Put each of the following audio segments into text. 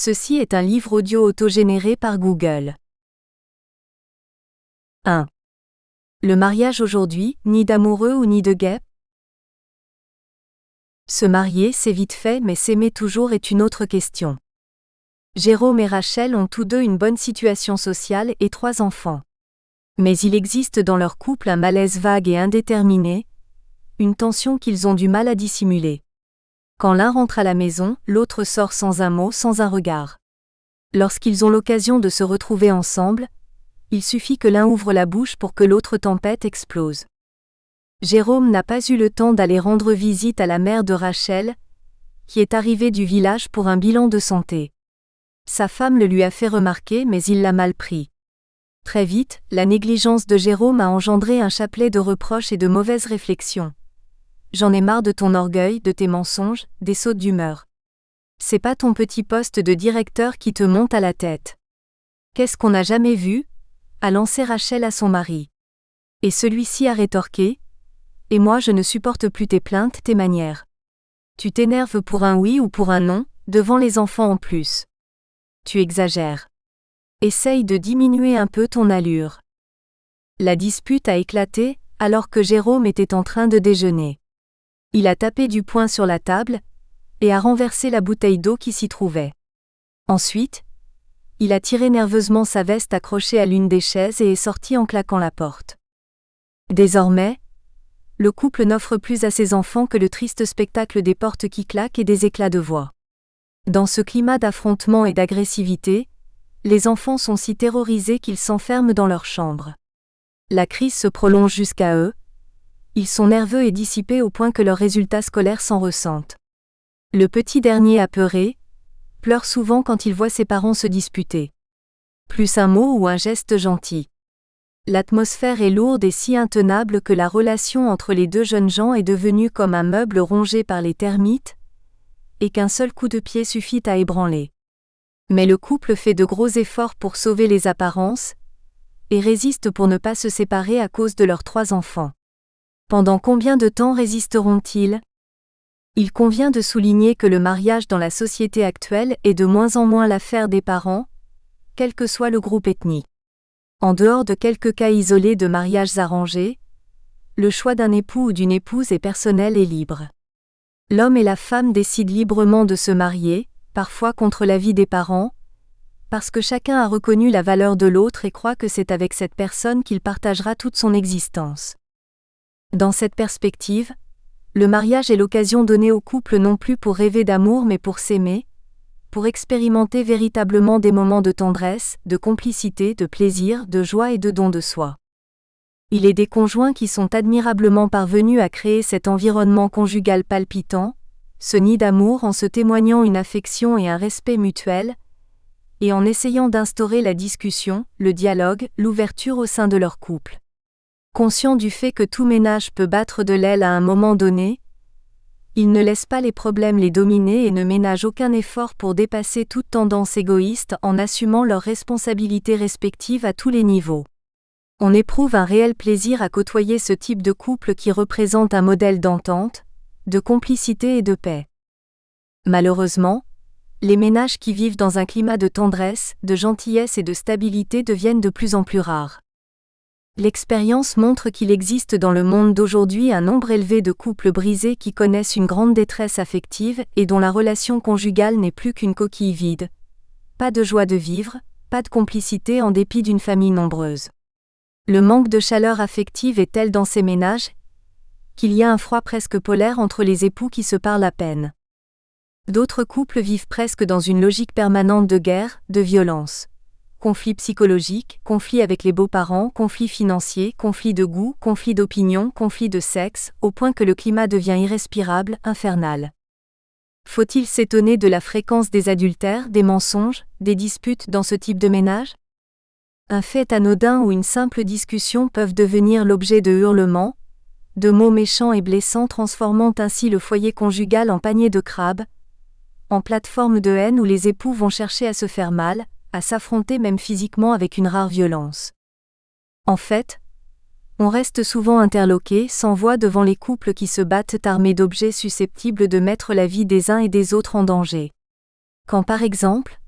Ceci est un livre audio autogénéré par Google. 1. Le mariage aujourd'hui, ni d'amoureux ou ni de guêpes? Se marier, c'est vite fait, mais s'aimer toujours est une autre question. Jérôme et Rachel ont tous deux une bonne situation sociale et 3 enfants. Mais il existe dans leur couple un malaise vague et indéterminé, une tension qu'ils ont du mal à dissimuler. Quand l'un rentre à la maison, l'autre sort sans un mot, sans un regard. Lorsqu'ils ont l'occasion de se retrouver ensemble, il suffit que l'un ouvre la bouche pour que l'autre tempête explose. Jérôme n'a pas eu le temps d'aller rendre visite à la mère de Rachel, qui est arrivée du village pour un bilan de santé. Sa femme le lui a fait remarquer, mais il l'a mal pris. Très vite, la négligence de Jérôme a engendré un chapelet de reproches et de mauvaises réflexions. J'en ai marre de ton orgueil, de tes mensonges, des sautes d'humeur. C'est pas ton petit poste de directeur qui te monte à la tête. Qu'est-ce qu'on n'a jamais vu? A lancé Rachel à son mari. Et celui-ci a rétorqué: et moi je ne supporte plus tes plaintes, tes manières. Tu t'énerves pour un oui ou pour un non, devant les enfants en plus. Tu exagères. Essaye de diminuer un peu ton allure. La dispute a éclaté, alors que Jérôme était en train de déjeuner. Il a tapé du poing sur la table, et a renversé la bouteille d'eau qui s'y trouvait. Ensuite, il a tiré nerveusement sa veste accrochée à l'une des chaises et est sorti en claquant la porte. Désormais, le couple n'offre plus à ses enfants que le triste spectacle des portes qui claquent et des éclats de voix. Dans ce climat d'affrontement et d'agressivité, les enfants sont si terrorisés qu'ils s'enferment dans leur chambre. La crise se prolonge jusqu'à eux. Ils sont nerveux et dissipés au point que leurs résultats scolaires s'en ressentent. Le petit dernier apeuré pleure souvent quand il voit ses parents se disputer. Plus un mot ou un geste gentil. L'atmosphère est lourde et si intenable que la relation entre les deux jeunes gens est devenue comme un meuble rongé par les termites, et qu'un seul coup de pied suffit à ébranler. Mais le couple fait de gros efforts pour sauver les apparences, et résiste pour ne pas se séparer à cause de leurs 3 enfants. Pendant combien de temps résisteront-ils? Il convient de souligner que le mariage dans la société actuelle est de moins en moins l'affaire des parents, quel que soit le groupe ethnique. En dehors de quelques cas isolés de mariages arrangés, le choix d'un époux ou d'une épouse est personnel et libre. L'homme et la femme décident librement de se marier, parfois contre l'avis des parents, parce que chacun a reconnu la valeur de l'autre et croit que c'est avec cette personne qu'il partagera toute son existence. Dans cette perspective, le mariage est l'occasion donnée au couple non plus pour rêver d'amour mais pour s'aimer, pour expérimenter véritablement des moments de tendresse, de complicité, de plaisir, de joie et de don de soi. Il est des conjoints qui sont admirablement parvenus à créer cet environnement conjugal palpitant, ce nid d'amour en se témoignant une affection et un respect mutuel, et en essayant d'instaurer la discussion, le dialogue, l'ouverture au sein de leur couple. Conscient du fait que tout ménage peut battre de l'aile à un moment donné, ils ne laissent pas les problèmes les dominer et ne ménagent aucun effort pour dépasser toute tendance égoïste en assumant leurs responsabilités respectives à tous les niveaux. On éprouve un réel plaisir à côtoyer ce type de couple qui représente un modèle d'entente, de complicité et de paix. Malheureusement, les ménages qui vivent dans un climat de tendresse, de gentillesse et de stabilité deviennent de plus en plus rares. L'expérience montre qu'il existe dans le monde d'aujourd'hui un nombre élevé de couples brisés qui connaissent une grande détresse affective et dont la relation conjugale n'est plus qu'une coquille vide. Pas de joie de vivre, pas de complicité en dépit d'une famille nombreuse. Le manque de chaleur affective est tel dans ces ménages qu'il y a un froid presque polaire entre les époux qui se parlent à peine. D'autres couples vivent presque dans une logique permanente de guerre, de violence. Conflits psychologiques, conflits avec les beaux-parents, conflits financiers, conflits de goût, conflits d'opinion, conflits de sexe, au point que le climat devient irrespirable, infernal. Faut-il s'étonner de la fréquence des adultères, des mensonges, des disputes dans ce type de ménage? Un fait anodin ou une simple discussion peuvent devenir l'objet de hurlements, de mots méchants et blessants transformant ainsi le foyer conjugal en panier de crabes, en plateforme de haine où les époux vont chercher à se faire mal, à s'affronter même physiquement avec une rare violence. En fait, on reste souvent interloqué, sans voix devant les couples qui se battent armés d'objets susceptibles de mettre la vie des uns et des autres en danger. Quand par exemple,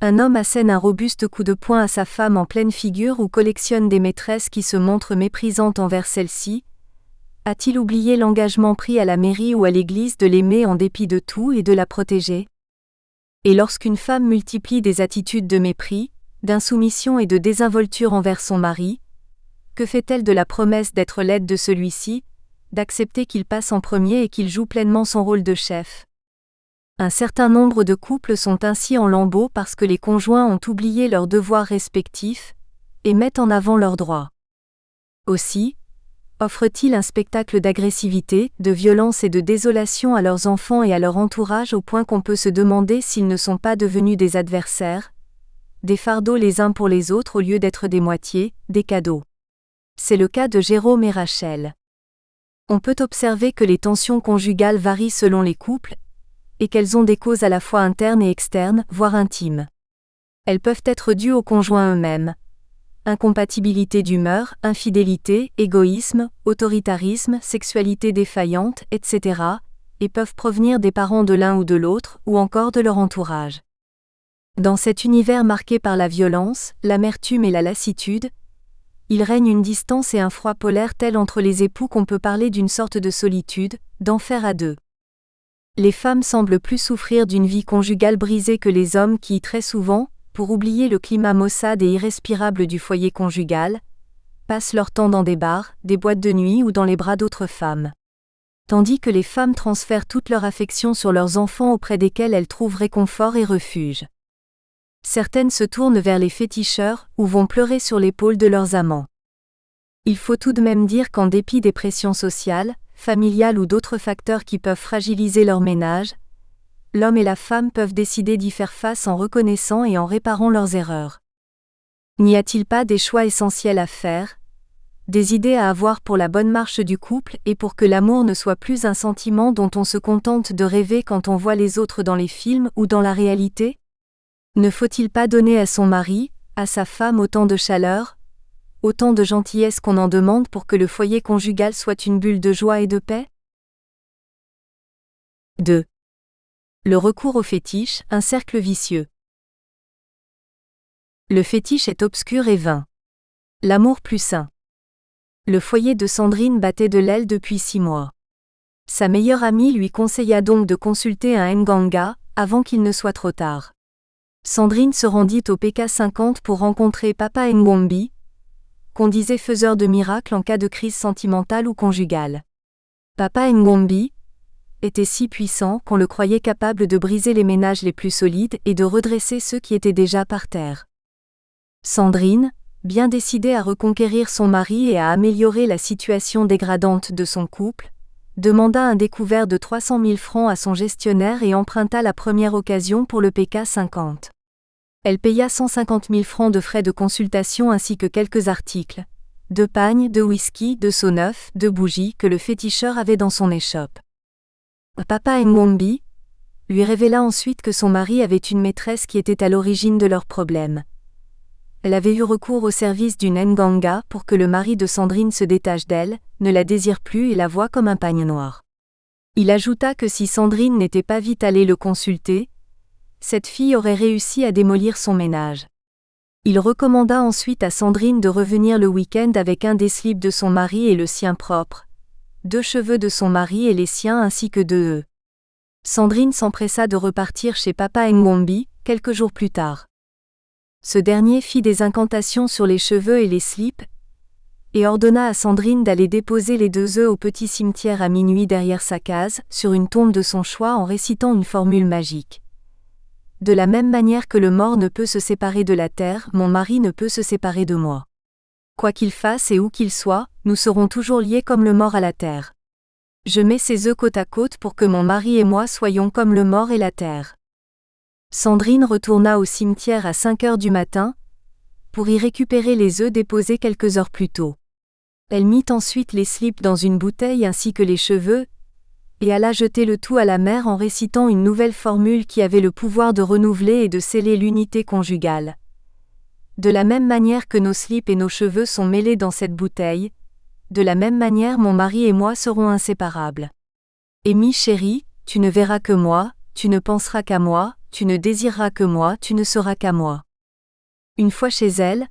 Un homme assène un robuste coup de poing à sa femme en pleine figure ou collectionne des maîtresses qui se montrent méprisantes envers celle-ci. A-t-il oublié l'engagement pris à la mairie ou à l'église de l'aimer en dépit de tout et de la protéger? Et lorsqu'une femme multiplie des attitudes de mépris, d'insoumission et de désinvolture envers son mari, que fait-elle de la promesse d'être l'aide de celui-ci, d'accepter qu'il passe en premier et qu'il joue pleinement son rôle de chef? Un certain nombre de couples sont ainsi en lambeaux parce que les conjoints ont oublié leurs devoirs respectifs et mettent en avant leurs droits. Aussi, offrent-ils un spectacle d'agressivité, de violence et de désolation à leurs enfants et à leur entourage au point qu'on peut se demander s'ils ne sont pas devenus des adversaires, des fardeaux les uns pour les autres au lieu d'être des moitiés, des cadeaux. C'est le cas de Jérôme et Rachel. On peut observer que les tensions conjugales varient selon les couples, et qu'elles ont des causes à la fois internes et externes, voire intimes. Elles peuvent être dues aux conjoints eux-mêmes. Incompatibilité d'humeur, infidélité, égoïsme, autoritarisme, sexualité défaillante, etc., et peuvent provenir des parents de l'un ou de l'autre, ou encore de leur entourage. Dans cet univers marqué par la violence, l'amertume et la lassitude, il règne une distance et un froid polaire tel entre les époux qu'on peut parler d'une sorte de solitude, d'enfer à deux. Les femmes semblent plus souffrir d'une vie conjugale brisée que les hommes qui, très souvent, pour oublier le climat maussade et irrespirable du foyer conjugal, passent leur temps dans des bars, des boîtes de nuit ou dans les bras d'autres femmes. Tandis que les femmes transfèrent toute leur affection sur leurs enfants auprès desquels elles trouvent réconfort et refuge. Certaines se tournent vers les féticheurs ou vont pleurer sur l'épaule de leurs amants. Il faut tout de même dire qu'en dépit des pressions sociales, familiales ou d'autres facteurs qui peuvent fragiliser leur ménage, l'homme et la femme peuvent décider d'y faire face en reconnaissant et en réparant leurs erreurs. N'y a-t-il pas des choix essentiels à faire, des idées à avoir pour la bonne marche du couple et pour que l'amour ne soit plus un sentiment dont on se contente de rêver quand on voit les autres dans les films ou dans la réalité? Ne faut-il pas donner à son mari, à sa femme autant de chaleur, autant de gentillesse qu'on en demande pour que le foyer conjugal soit une bulle de joie et de paix? 2. Le recours au fétiche, un cercle vicieux. Le fétiche est obscur et vain. L'amour plus sain. Le foyer de Sandrine battait de l'aile depuis 6 mois. Sa meilleure amie lui conseilla donc de consulter un Nganga, avant qu'il ne soit trop tard. Sandrine se rendit au PK50 pour rencontrer Papa Ngombi, qu'on disait faiseur de miracles en cas de crise sentimentale ou conjugale. Papa Ngombi était si puissant qu'on le croyait capable de briser les ménages les plus solides et de redresser ceux qui étaient déjà par terre. Sandrine, bien décidée à reconquérir son mari et à améliorer la situation dégradante de son couple, demanda un découvert de 300 000 francs à son gestionnaire et emprunta la première occasion pour le PK50. Elle paya 150 000 francs de frais de consultation ainsi que quelques articles, 2 pagnes, de whisky, 2 seaux neufs, 2 bougies que le féticheur avait dans son échoppe. Papa Ngombi lui révéla ensuite que son mari avait une maîtresse qui était à l'origine de leurs problèmes. Elle avait eu recours au service d'une Nganga pour que le mari de Sandrine se détache d'elle, ne la désire plus et la voie comme un pagne noir. Il ajouta que si Sandrine n'était pas vite allée le consulter, cette fille aurait réussi à démolir son ménage. Il recommanda ensuite à Sandrine de revenir le week-end avec un des slips de son mari et le sien propre, 2 cheveux de son mari et les siens ainsi que 2 œufs. Sandrine s'empressa de repartir chez Papa Ngombi, quelques jours plus tard. Ce dernier fit des incantations sur les cheveux et les slips, et ordonna à Sandrine d'aller déposer les 2 œufs au petit cimetière à minuit derrière sa case, sur une tombe de son choix en récitant une formule magique. De la même manière que le mort ne peut se séparer de la terre, mon mari ne peut se séparer de moi. Quoi qu'il fasse et où qu'il soit, nous serons toujours liés comme le mort à la terre. Je mets ces œufs côte à côte pour que mon mari et moi soyons comme le mort et la terre. Sandrine retourna au cimetière à 5 heures du matin, pour y récupérer les œufs déposés quelques heures plus tôt. Elle mit ensuite les slips dans une bouteille ainsi que les cheveux, et alla jeter le tout à la mer en récitant une nouvelle formule qui avait le pouvoir de renouveler et de sceller l'unité conjugale. De la même manière que nos slips et nos cheveux sont mêlés dans cette bouteille, de la même manière mon mari et moi serons inséparables. Amy chérie, tu ne verras que moi, tu ne penseras qu'à moi, tu ne désireras que moi, tu ne seras qu'à moi. Une fois chez elle,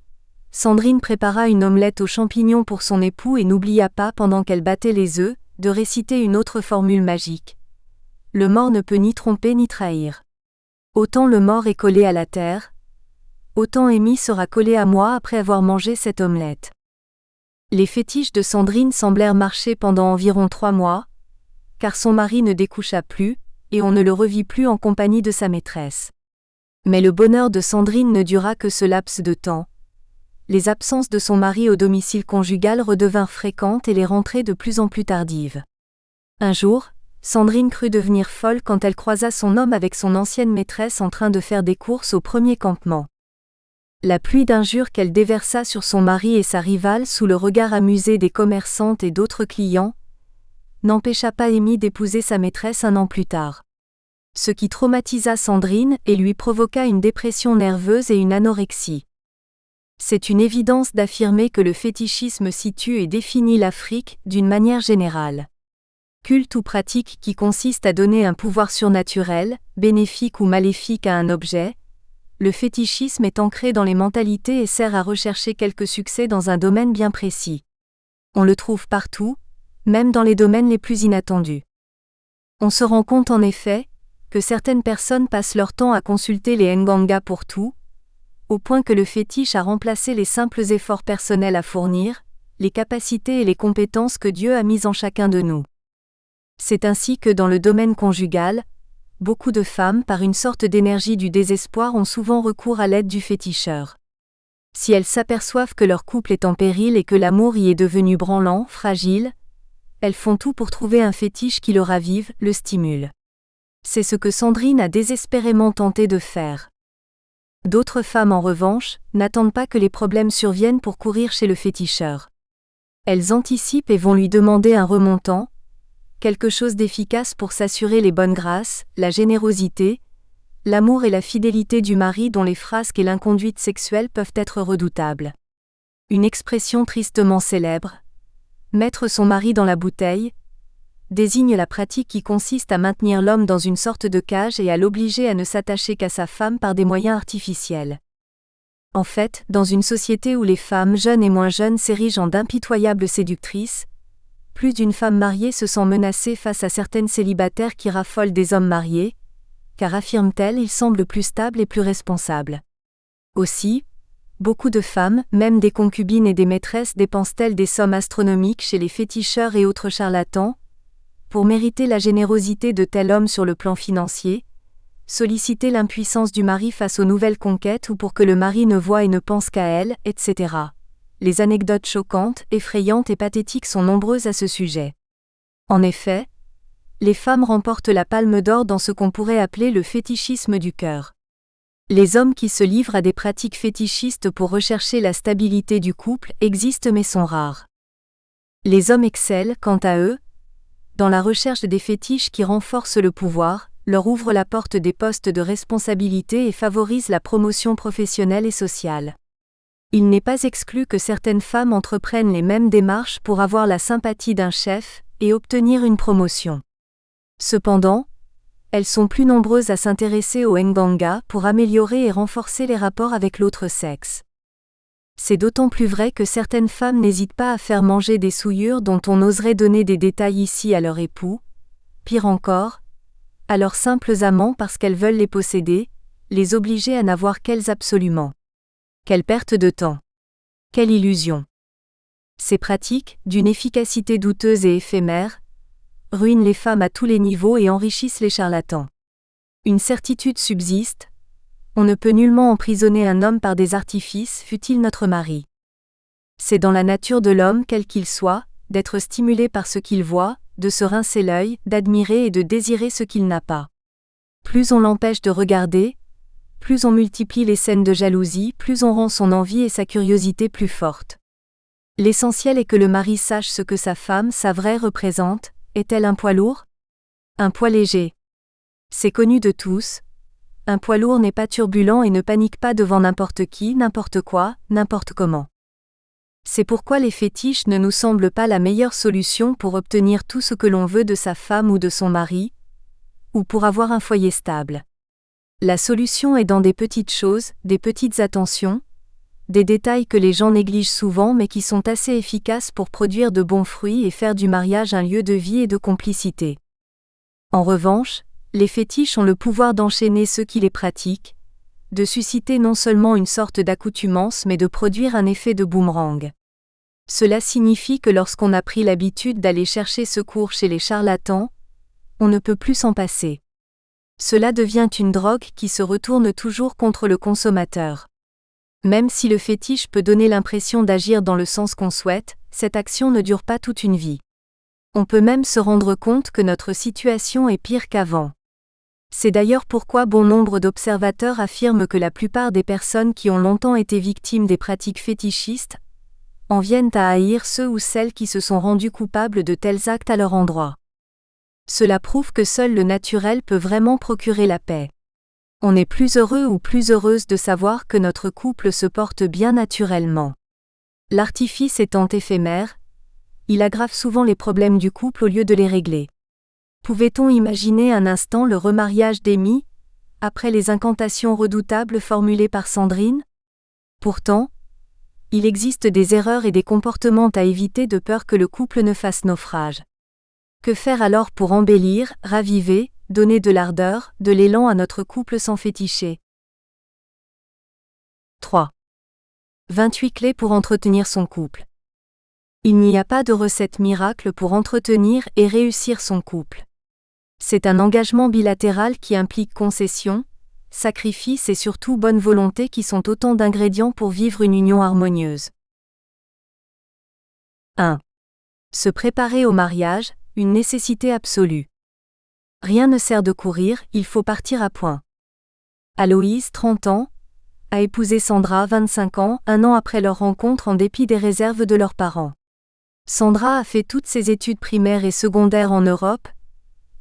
Sandrine prépara une omelette aux champignons pour son époux et n'oublia pas, pendant qu'elle battait les œufs, de réciter une autre formule magique. Le mort ne peut ni tromper ni trahir. Autant le mort est collé à la terre, autant Amy sera collée à moi après avoir mangé cette omelette. Les fétiches de Sandrine semblèrent marcher pendant environ 3 mois, car son mari ne découcha plus, et on ne le revit plus en compagnie de sa maîtresse. Mais le bonheur de Sandrine ne dura que ce laps de temps. Les absences de son mari au domicile conjugal redevinrent fréquentes et les rentrées de plus en plus tardives. Un jour, Sandrine crut devenir folle quand elle croisa son homme avec son ancienne maîtresse en train de faire des courses au premier campement. La pluie d'injures qu'elle déversa sur son mari et sa rivale sous le regard amusé des commerçantes et d'autres clients n'empêcha pas Amy d'épouser sa maîtresse 1 an plus tard. Ce qui traumatisa Sandrine et lui provoqua une dépression nerveuse et une anorexie. C'est une évidence d'affirmer que le fétichisme situe et définit l'Afrique d'une manière générale. Culte ou pratique qui consiste à donner un pouvoir surnaturel, bénéfique ou maléfique à un objet, le fétichisme est ancré dans les mentalités et sert à rechercher quelque succès dans un domaine bien précis. On le trouve partout, même dans les domaines les plus inattendus. On se rend compte en effet que certaines personnes passent leur temps à consulter les nganga pour tout, au point que le fétiche a remplacé les simples efforts personnels à fournir, les capacités et les compétences que Dieu a mises en chacun de nous. C'est ainsi que dans le domaine conjugal, beaucoup de femmes, par une sorte d'énergie du désespoir, ont souvent recours à l'aide du féticheur. Si elles s'aperçoivent que leur couple est en péril et que l'amour y est devenu branlant, fragile, elles font tout pour trouver un fétiche qui le ravive, le stimule. C'est ce que Sandrine a désespérément tenté de faire. D'autres femmes, en revanche, n'attendent pas que les problèmes surviennent pour courir chez le féticheur. Elles anticipent et vont lui demander un remontant, quelque chose d'efficace pour s'assurer les bonnes grâces, la générosité, l'amour et la fidélité du mari dont les frasques et l'inconduite sexuelle peuvent être redoutables. Une expression tristement célèbre, « mettre son mari dans la bouteille », désigne la pratique qui consiste à maintenir l'homme dans une sorte de cage et à l'obliger à ne s'attacher qu'à sa femme par des moyens artificiels. En fait, dans une société où les femmes jeunes et moins jeunes s'érigent en d'impitoyables séductrices, plus d'une femme mariée se sent menacée face à certaines célibataires qui raffolent des hommes mariés, car affirment-elles, ils semblent plus stables et plus responsables. Aussi, beaucoup de femmes, même des concubines et des maîtresses, dépensent-elles des sommes astronomiques chez les féticheurs et autres charlatans, pour mériter la générosité de tel homme sur le plan financier, solliciter l'impuissance du mari face aux nouvelles conquêtes ou pour que le mari ne voie et ne pense qu'à elle, etc. Les anecdotes choquantes, effrayantes et pathétiques sont nombreuses à ce sujet. En effet, les femmes remportent la palme d'or dans ce qu'on pourrait appeler le fétichisme du cœur. Les hommes qui se livrent à des pratiques fétichistes pour rechercher la stabilité du couple existent mais sont rares. Les hommes excellent, quant à eux, dans la recherche des fétiches qui renforcent le pouvoir, leur ouvrent la porte des postes de responsabilité et favorisent la promotion professionnelle et sociale. Il n'est pas exclu que certaines femmes entreprennent les mêmes démarches pour avoir la sympathie d'un chef et obtenir une promotion. Cependant, elles sont plus nombreuses à s'intéresser au nganga pour améliorer et renforcer les rapports avec l'autre sexe. C'est d'autant plus vrai que certaines femmes n'hésitent pas à faire manger des souillures dont on oserait donner des détails ici à leur époux, pire encore, à leurs simples amants parce qu'elles veulent les posséder, les obliger à n'avoir qu'elles absolument. Quelle perte de temps! Quelle illusion! Ces pratiques, d'une efficacité douteuse et éphémère, ruinent les femmes à tous les niveaux et enrichissent les charlatans. Une certitude subsiste, on ne peut nullement emprisonner un homme par des artifices, fût-il notre mari. C'est dans la nature de l'homme, quel qu'il soit, d'être stimulé par ce qu'il voit, de se rincer l'œil, d'admirer et de désirer ce qu'il n'a pas. Plus on l'empêche de regarder, plus on multiplie les scènes de jalousie, plus on rend son envie et sa curiosité plus fortes. L'essentiel est que le mari sache ce que sa femme, sa vraie, représente. Est-elle un poids lourd? Un poids léger? C'est connu de tous. Un poids lourd n'est pas turbulent et ne panique pas devant n'importe qui, n'importe quoi, n'importe comment. C'est pourquoi les fétiches ne nous semblent pas la meilleure solution pour obtenir tout ce que l'on veut de sa femme ou de son mari, ou pour avoir un foyer stable. La solution est dans des petites choses, des petites attentions, des détails que les gens négligent souvent mais qui sont assez efficaces pour produire de bons fruits et faire du mariage un lieu de vie et de complicité. En revanche, les fétiches ont le pouvoir d'enchaîner ceux qui les pratiquent, de susciter non seulement une sorte d'accoutumance mais de produire un effet de boomerang. Cela signifie que lorsqu'on a pris l'habitude d'aller chercher secours chez les charlatans, on ne peut plus s'en passer. Cela devient une drogue qui se retourne toujours contre le consommateur. Même si le fétiche peut donner l'impression d'agir dans le sens qu'on souhaite, cette action ne dure pas toute une vie. On peut même se rendre compte que notre situation est pire qu'avant. C'est d'ailleurs pourquoi bon nombre d'observateurs affirment que la plupart des personnes qui ont longtemps été victimes des pratiques fétichistes en viennent à haïr ceux ou celles qui se sont rendus coupables de tels actes à leur endroit. Cela prouve que seul le naturel peut vraiment procurer la paix. On est plus heureux ou plus heureuse de savoir que notre couple se porte bien naturellement. L'artifice étant éphémère, il aggrave souvent les problèmes du couple au lieu de les régler. Pouvait-on imaginer un instant le remariage d'Amy, après les incantations redoutables formulées par Sandrine ? Pourtant, il existe des erreurs et des comportements à éviter de peur que le couple ne fasse naufrage. Que faire alors pour embellir, raviver, donner de l'ardeur, de l'élan à notre couple sans féticher ? 3. 28 clés pour entretenir son couple. Il n'y a pas de recette miracle pour entretenir et réussir son couple. C'est un engagement bilatéral qui implique concession, sacrifice et surtout bonne volonté qui sont autant d'ingrédients pour vivre une union harmonieuse. 1. Se préparer au mariage, une nécessité absolue. Rien ne sert de courir, il faut partir à point. Aloïse, 30 ans, a épousé Sandra, 25 ans, un an après leur rencontre en dépit des réserves de leurs parents. Sandra a fait toutes ses études primaires et secondaires en Europe,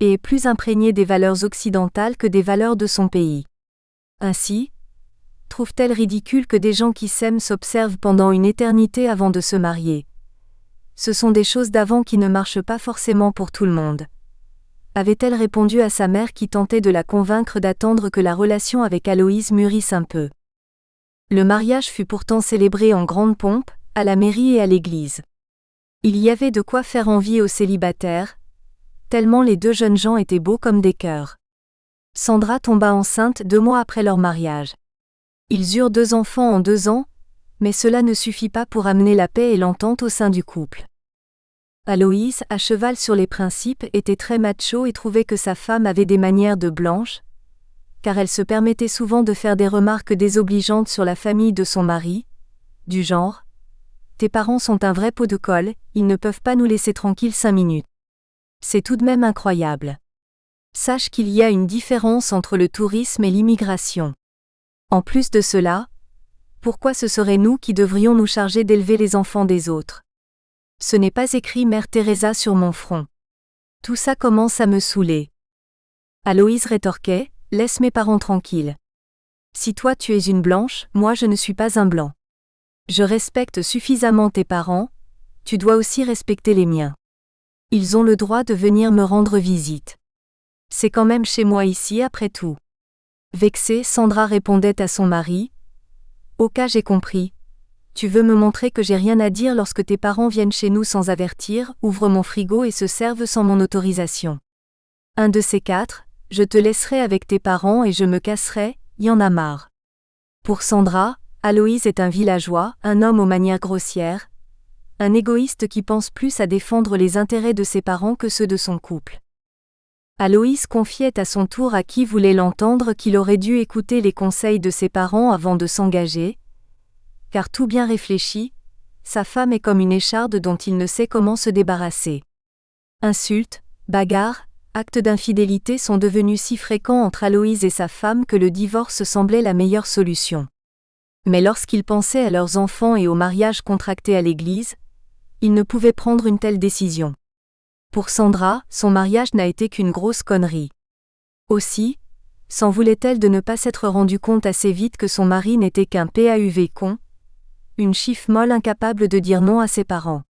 et est plus imprégnée des valeurs occidentales que des valeurs de son pays. Ainsi, trouve-t-elle ridicule que des gens qui s'aiment s'observent pendant une éternité avant de se marier ? Ce sont des choses d'avant qui ne marchent pas forcément pour tout le monde. Avait-elle répondu à sa mère qui tentait de la convaincre d'attendre que la relation avec Aloïse mûrisse un peu. Le mariage fut pourtant célébré en grande pompe, à la mairie et à l'église. Il y avait de quoi faire envie aux célibataires, tellement les deux jeunes gens étaient beaux comme des cœurs. Sandra tomba enceinte 2 mois après leur mariage. Ils eurent 2 enfants en 2 ans, mais cela ne suffit pas pour amener la paix et l'entente au sein du couple. Aloïse, à cheval sur les principes, était très macho et trouvait que sa femme avait des manières de blanche, car elle se permettait souvent de faire des remarques désobligeantes sur la famille de son mari, du genre « Tes parents sont un vrai pot de colle, ils ne peuvent pas nous laisser tranquilles 5 minutes. » C'est tout de même incroyable. Sache qu'il y a une différence entre le tourisme et l'immigration. En plus de cela, pourquoi ce serait nous qui devrions nous charger d'élever les enfants des autres ? Ce n'est pas écrit Mère Teresa sur mon front. Tout ça commence à me saouler. Aloïse rétorquait, laisse mes parents tranquilles. Si toi tu es une blanche, moi je ne suis pas un blanc. Je respecte suffisamment tes parents, tu dois aussi respecter les miens. Ils ont le droit de venir me rendre visite. C'est quand même chez moi ici après tout. Vexée, Sandra répondait à son mari. Ok, j'ai compris. Tu veux me montrer que j'ai rien à dire lorsque tes parents viennent chez nous sans avertir, ouvrent mon frigo et se servent sans mon autorisation. Un de ces 4, je te laisserai avec tes parents et je me casserai, y en a marre. Pour Sandra, Aloïse est un villageois, un homme aux manières grossières, un égoïste qui pense plus à défendre les intérêts de ses parents que ceux de son couple. Aloïse confiait à son tour à qui voulait l'entendre qu'il aurait dû écouter les conseils de ses parents avant de s'engager, car tout bien réfléchi, sa femme est comme une écharde dont il ne sait comment se débarrasser. Insultes, bagarres, actes d'infidélité sont devenus si fréquents entre Aloïse et sa femme que le divorce semblait la meilleure solution. Mais lorsqu'ils pensaient à leurs enfants et au mariage contracté à l'église, ils ne pouvaient prendre une telle décision. Pour Sandra, son mariage n'a été qu'une grosse connerie. Aussi, s'en voulait-elle de ne pas s'être rendue compte assez vite que son mari n'était qu'un PAUV con, une chiffe molle incapable de dire non à ses parents.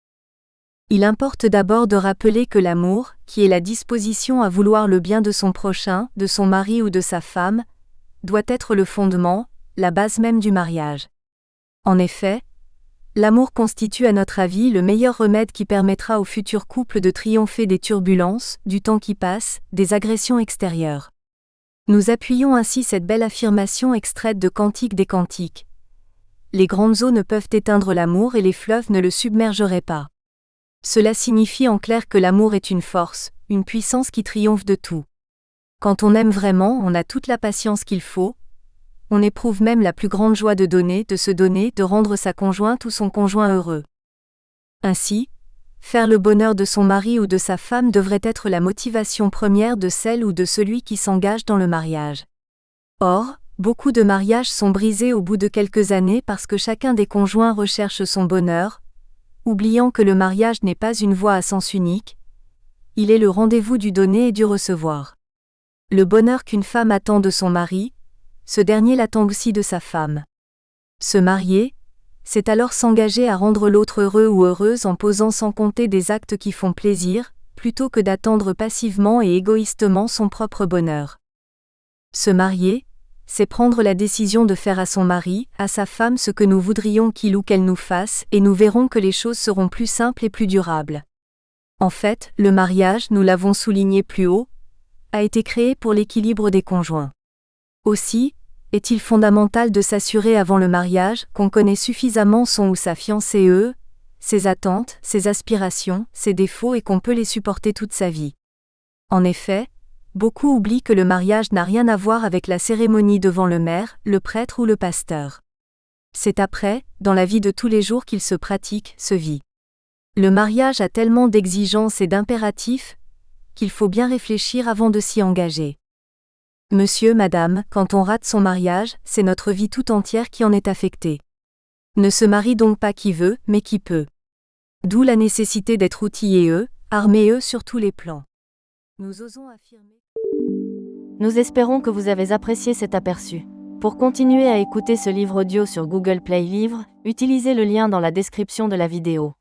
Il importe d'abord de rappeler que l'amour, qui est la disposition à vouloir le bien de son prochain, de son mari ou de sa femme, doit être le fondement, la base même du mariage. En effet, l'amour constitue à notre avis le meilleur remède qui permettra au futur couple de triompher des turbulences, du temps qui passe, des agressions extérieures. Nous appuyons ainsi cette belle affirmation extraite de Cantique des Cantiques. Les grandes eaux ne peuvent éteindre l'amour et les fleuves ne le submergeraient pas. Cela signifie en clair que l'amour est une force, une puissance qui triomphe de tout. Quand on aime vraiment, on a toute la patience qu'il faut, on éprouve même la plus grande joie de donner, de se donner, de rendre sa conjointe ou son conjoint heureux. Ainsi, faire le bonheur de son mari ou de sa femme devrait être la motivation première de celle ou de celui qui s'engage dans le mariage. Or, beaucoup de mariages sont brisés au bout de quelques années parce que chacun des conjoints recherche son bonheur, oubliant que le mariage n'est pas une voie à sens unique, il est le rendez-vous du donner et du recevoir. Le bonheur qu'une femme attend de son mari, ce dernier l'attend aussi de sa femme. Se marier, c'est alors s'engager à rendre l'autre heureux ou heureuse en posant sans compter des actes qui font plaisir, plutôt que d'attendre passivement et égoïstement son propre bonheur. Se marier, c'est prendre la décision de faire à son mari, à sa femme ce que nous voudrions qu'il ou qu'elle nous fasse, et nous verrons que les choses seront plus simples et plus durables. En fait, le mariage, nous l'avons souligné plus haut, a été créé pour l'équilibre des conjoints. Aussi, est-il fondamental de s'assurer avant le mariage qu'on connaît suffisamment son ou sa fiancée, ses attentes, ses aspirations, ses défauts et qu'on peut les supporter toute sa vie. En effet, beaucoup oublient que le mariage n'a rien à voir avec la cérémonie devant le maire, le prêtre ou le pasteur. C'est après, dans la vie de tous les jours qu'il se pratique, se vit. Le mariage a tellement d'exigences et d'impératifs qu'il faut bien réfléchir avant de s'y engager. Monsieur, madame, quand on rate son mariage, c'est notre vie tout entière qui en est affectée. Ne se marie donc pas qui veut, mais qui peut. D'où la nécessité d'être outillé, armé sur tous les plans. Nous osons affirmer. Nous espérons que vous avez apprécié cet aperçu. Pour continuer à écouter ce livre audio sur Google Play Livres, utilisez le lien dans la description de la vidéo.